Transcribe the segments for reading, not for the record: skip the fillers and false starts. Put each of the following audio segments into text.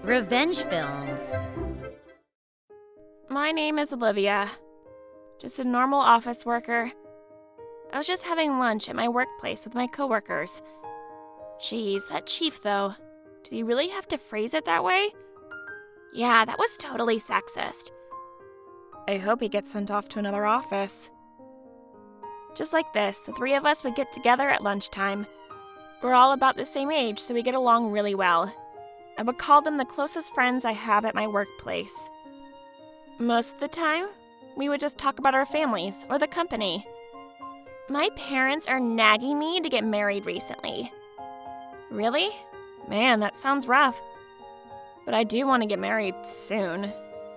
Revenge films. My name is Olivia. Just a normal office worker. I was just having lunch at my workplace with my coworkers. Jeez, that chief though. Did he really have to phrase it that way? Yeah, that was totally sexist. I hope he gets sent off to another office. Just like this, the three of us would get together at lunchtime. We're all about the same age, so we get along really well. I would call them the closest friends I have at my workplace. Most of the time, we would just talk about our families or the company. My parents are nagging me to get married recently. Really? Man, that sounds rough. But I do want to get married soon.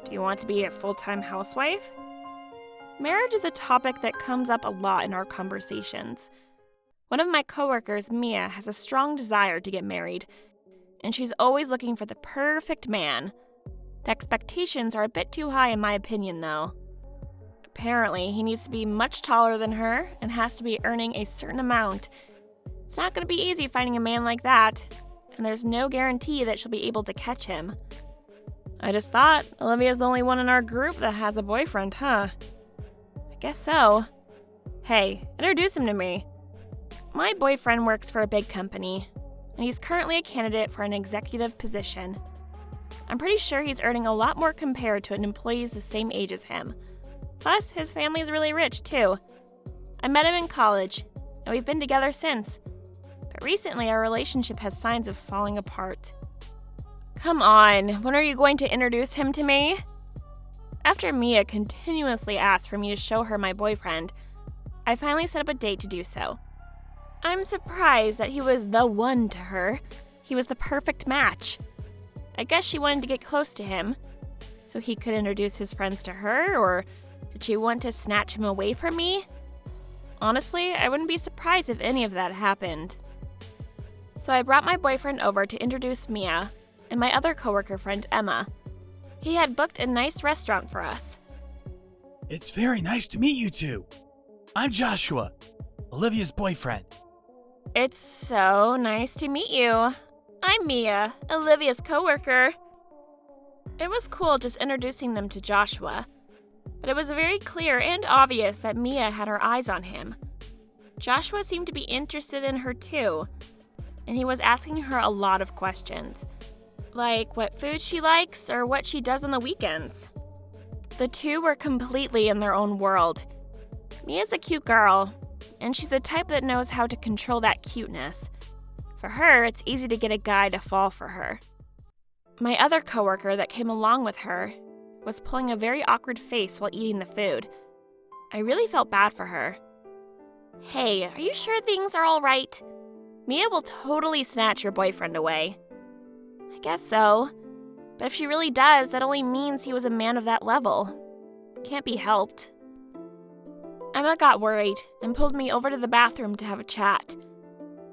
Do you want to be a full-time housewife? Marriage is a topic that comes up a lot in our conversations. One of my coworkers, Mia, has a strong desire to get married, and she's always looking for the perfect man. The expectations are a bit too high in my opinion, though. Apparently, he needs to be much taller than her and has to be earning a certain amount. It's not going to be easy finding a man like that, and there's no guarantee that she'll be able to catch him. I just thought Olivia's the only one in our group that has a boyfriend, huh? I guess so. Hey, introduce him to me. My boyfriend works for a big company, and he's currently a candidate for an executive position. I'm pretty sure he's earning a lot more compared to an employee the same age as him. Plus, his family's really rich, too. I met him in college, and we've been together since. But recently, our relationship has signs of falling apart. Come on, when are you going to introduce him to me? After Mia continuously asked for me to show her my boyfriend, I finally set up a date to do so. I'm surprised that he was the one to her. He was the perfect match. I guess she wanted to get close to him, so he could introduce his friends to her, or did she want to snatch him away from me? Honestly, I wouldn't be surprised if any of that happened. So I brought my boyfriend over to introduce Mia and my other coworker friend, Emma. He had booked a nice restaurant for us. It's very nice to meet you two. I'm Joshua, Olivia's boyfriend. It's so nice to meet you. I'm Mia, Olivia's coworker. It was cool just introducing them to Joshua, but it was very clear and obvious that Mia had her eyes on him. Joshua seemed to be interested in her too, and he was asking her a lot of questions, like what food she likes or what she does on the weekends. The two were completely in their own world. Mia's a cute girl, and she's the type that knows how to control that cuteness. For her, it's easy to get a guy to fall for her. My other coworker that came along with her was pulling a very awkward face while eating the food. I really felt bad for her. Hey, are you sure things are all right? Mia will totally snatch your boyfriend away. I guess so. But if she really does, that only means he was a man of that level. Can't be helped. Emma got worried and pulled me over to the bathroom to have a chat.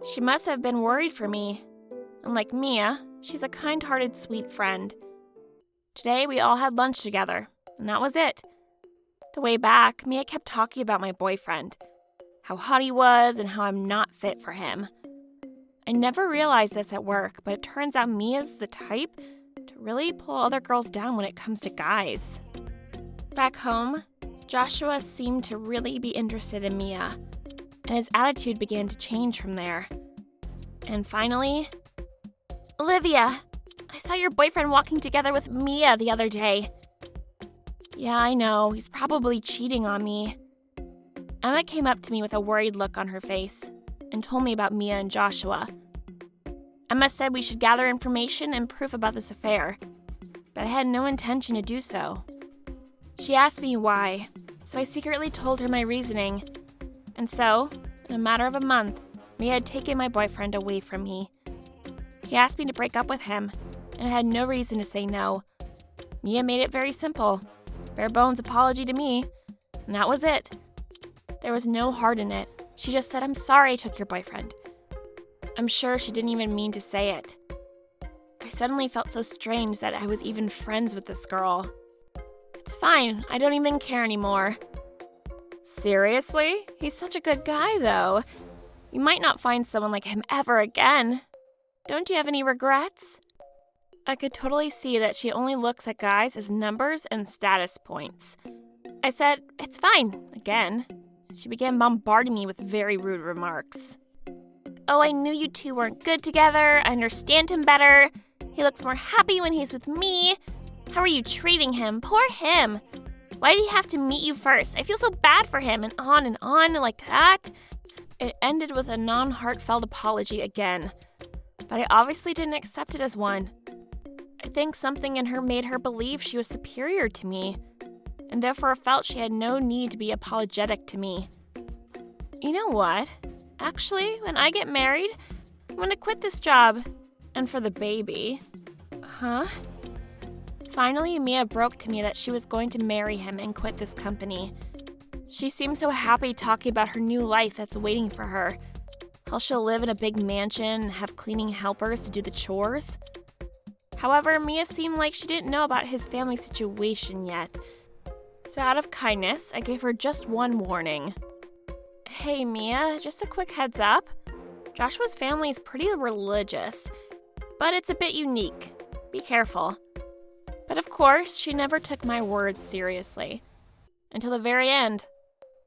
She must have been worried for me. Unlike Mia, she's a kind-hearted, sweet friend. Today, we all had lunch together, and that was it. The way back, Mia kept talking about my boyfriend, how hot he was and how I'm not fit for him. I never realized this at work, but it turns out Mia's the type to really pull other girls down when it comes to guys. Back home, Joshua seemed to really be interested in Mia, and his attitude began to change from there. And finally, Olivia, I saw your boyfriend walking together with Mia the other day. Yeah, I know, he's probably cheating on me. Emma came up to me with a worried look on her face and told me about Mia and Joshua. Emma said we should gather information and proof about this affair, but I had no intention to do so. She asked me why, so I secretly told her my reasoning. And so, in a matter of a month, Mia had taken my boyfriend away from me. He asked me to break up with him, and I had no reason to say no. Mia made it very simple. Bare bones apology to me, and that was it. There was no heart in it. She just said, "I'm sorry I took your boyfriend." I'm sure she didn't even mean to say it. I suddenly felt so strange that I was even friends with this girl. It's fine, I don't even care anymore. Seriously? He's such a good guy, though. You might not find someone like him ever again. Don't you have any regrets? I could totally see that she only looks at guys as numbers and status points. I said, "It's fine," again. She began bombarding me with very rude remarks. "Oh, I knew you two weren't good together. I understand him better. He looks more happy when he's with me. How are you treating him? Poor him. Why did he have to meet you first? I feel so bad for him," and on like that. It ended with a non-heartfelt apology again, but I obviously didn't accept it as one. I think something in her made her believe she was superior to me, and therefore felt she had no need to be apologetic to me. You know what? Actually, when I get married, I'm gonna quit this job. And for the baby. Huh? Finally, Mia broke to me that she was going to marry him and quit this company. She seemed so happy talking about her new life that's waiting for her. How she'll live in a big mansion and have cleaning helpers to do the chores. However, Mia seemed like she didn't know about his family situation yet. So out of kindness, I gave her just one warning. "Hey Mia, just a quick heads up. Joshua's family is pretty religious, but it's a bit unique. Be careful." But of course, she never took my words seriously. Until the very end.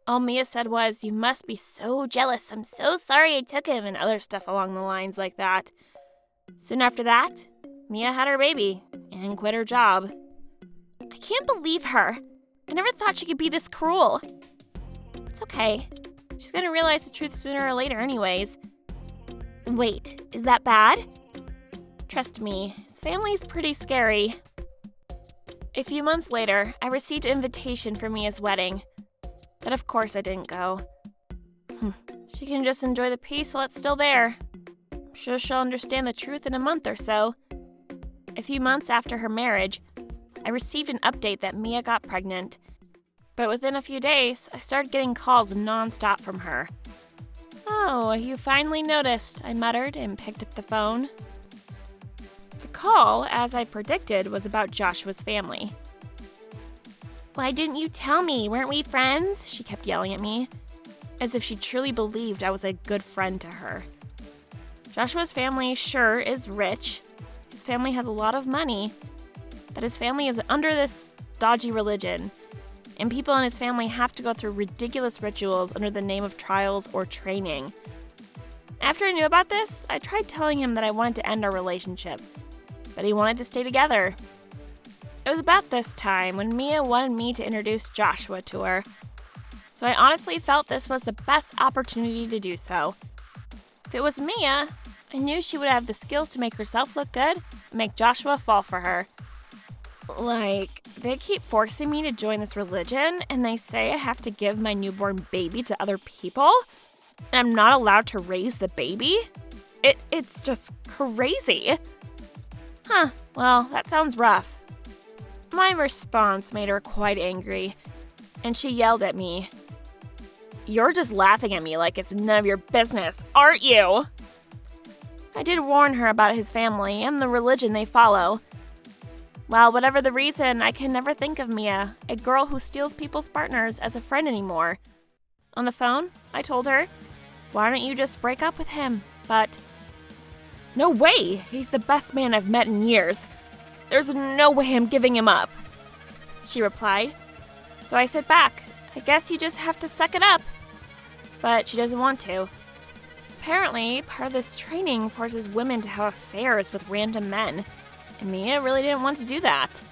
All Mia said was, "You must be so jealous. I'm so sorry I took him," and other stuff along the lines like that. Soon after that, Mia had her baby and quit her job. I can't believe her. I never thought she could be this cruel. It's okay. She's gonna realize the truth sooner or later anyways. Wait, is that bad? Trust me, his family's pretty scary. A few months later, I received an invitation for Mia's wedding. But of course I didn't go. She can just enjoy the peace while it's still there. I'm sure she'll understand the truth in a month or so. A few months after her marriage, I received an update that Mia got pregnant. But within a few days, I started getting calls nonstop from her. "Oh, you finally noticed," I muttered and picked up the phone. The call, as I predicted, was about Joshua's family. "Why didn't you tell me? Weren't we friends?" She kept yelling at me, as if she truly believed I was a good friend to her. Joshua's family sure is rich. His family has a lot of money, but his family is under this dodgy religion, and people in his family have to go through ridiculous rituals under the name of trials or training. After I knew about this, I tried telling him that I wanted to end our relationship, but he wanted to stay together. It was about this time when Mia wanted me to introduce Joshua to her, so I honestly felt this was the best opportunity to do so. If it was Mia, I knew she would have the skills to make herself look good and make Joshua fall for her. Like, they keep forcing me to join this religion, and they say I have to give my newborn baby to other people, and I'm not allowed to raise the baby? It's just crazy. Well, that sounds rough. My response made her quite angry, and she yelled at me. "You're just laughing at me like it's none of your business, aren't you?" I did warn her about his family and the religion they follow. Well, whatever the reason, I can never think of Mia, a girl who steals people's partners, as a friend anymore. On the phone, I told her, "Why don't you just break up with him?" But, "No way! He's the best man I've met in years. There's no way I'm giving him up," she replied. So I said back, "I guess you just have to suck it up." But she doesn't want to. Apparently, part of this training forces women to have affairs with random men, and Mia really didn't want to do that.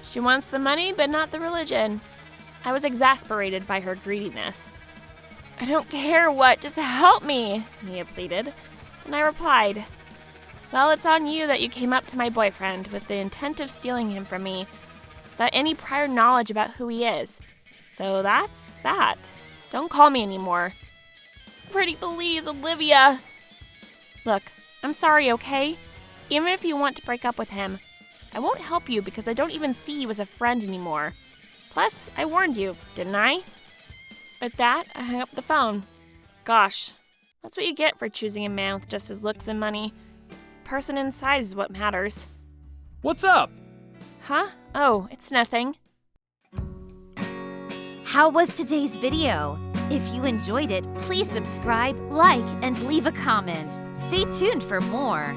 She wants the money, but not the religion. I was exasperated by her greediness. "I don't care what, just help me," Mia pleaded, and I replied, "Well, it's on you that you came up to my boyfriend with the intent of stealing him from me, without any prior knowledge about who he is. So that's that. Don't call me anymore." "Pretty please, Olivia." "Look, I'm sorry, okay? Even if you want to break up with him, I won't help you because I don't even see you as a friend anymore. Plus, I warned you, didn't I?" With that, I hung up the phone. Gosh, that's what you get for choosing a man with just his looks and money. The person inside is what matters. What's up? Huh? Oh, it's nothing. How was today's video? If you enjoyed it, Please subscribe, like, and leave a comment. Stay tuned for more.